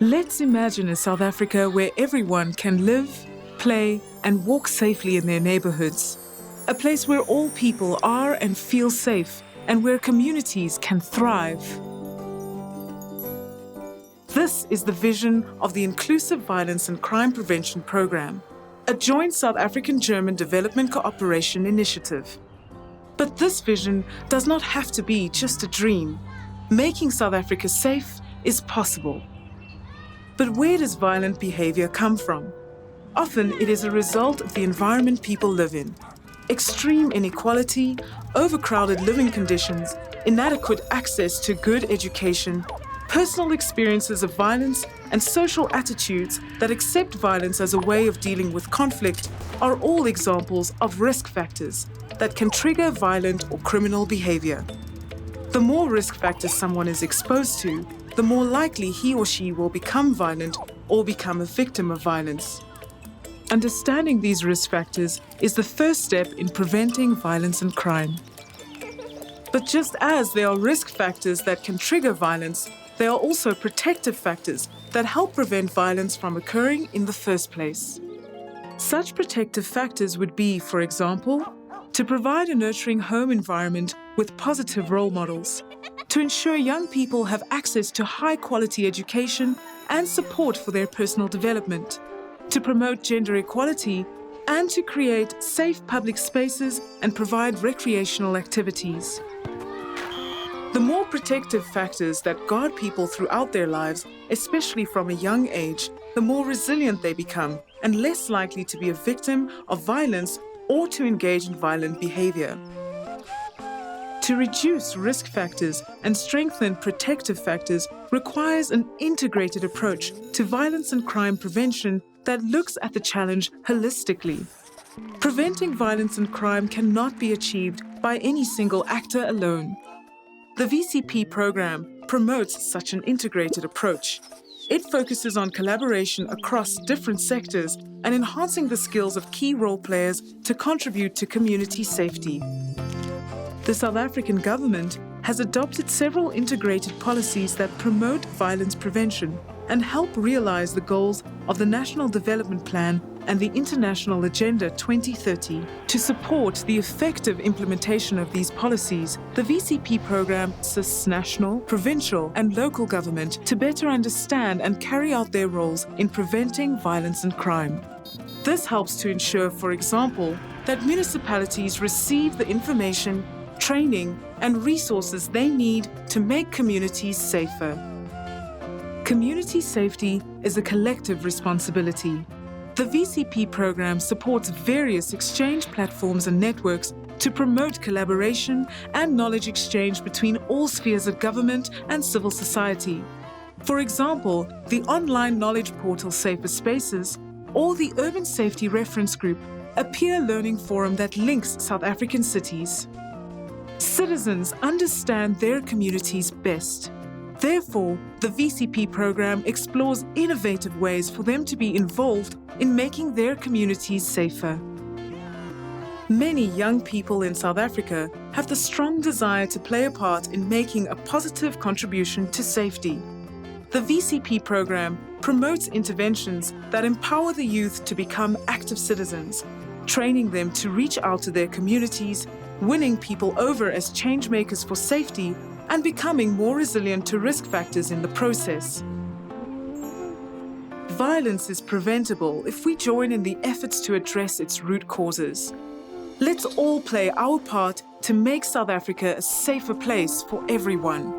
Let's imagine a South Africa where everyone can live, play, and walk safely in their neighborhoods. A place where all people are and feel safe, and where communities can thrive. This is the vision of the Inclusive Violence and Crime Prevention Program, a joint South African-German development cooperation initiative. But this vision does not have to be just a dream. Making South Africa safe is possible. But where does violent behavior come from? Often it is a result of the environment people live in. Extreme inequality, overcrowded living conditions, inadequate access to good education, personal experiences of violence, and social attitudes that accept violence as a way of dealing with conflict are all examples of risk factors that can trigger violent or criminal behavior. The more risk factors someone is exposed to, the more likely he or she will become violent or become a victim of violence. Understanding these risk factors is the first step in preventing violence and crime. But just as there are risk factors that can trigger violence, there are also protective factors that help prevent violence from occurring in the first place. Such protective factors would be, for example, to provide a nurturing home environment with positive role models, to ensure young people have access to high-quality education and support for their personal development, to promote gender equality, and to create safe public spaces and provide recreational activities. The more protective factors that guard people throughout their lives, especially from a young age, the more resilient they become and less likely to be a victim of violence or to engage in violent behavior. To reduce risk factors and strengthen protective factors requires an integrated approach to violence and crime prevention that looks at the challenge holistically. Preventing violence and crime cannot be achieved by any single actor alone. The VCP program promotes such an integrated approach. It focuses on collaboration across different sectors and enhancing the skills of key role players to contribute to community safety. The South African government has adopted several integrated policies that promote violence prevention and help realize the goals of the National Development Plan and the International Agenda 2030. To support the effective implementation of these policies, the VCP program assists national, provincial, and local government to better understand and carry out their roles in preventing violence and crime. This helps to ensure, for example, that municipalities receive the information, training, and resources they need to make communities safer. Community safety is a collective responsibility. The VCP program supports various exchange platforms and networks to promote collaboration and knowledge exchange between all spheres of government and civil society. For example, the online knowledge portal Safer Spaces or the Urban Safety Reference Group, a peer learning forum that links South African cities. Citizens understand their communities best. Therefore, the VCP program explores innovative ways for them to be involved in making their communities safer. Many young people in South Africa have the strong desire to play a part in making a positive contribution to safety. The VCP program promotes interventions that empower the youth to become active citizens, training them to reach out to their communities, winning people over as change makers for safety, and becoming more resilient to risk factors in the process. Violence is preventable if we join in the efforts to address its root causes. Let's all play our part to make South Africa a safer place for everyone.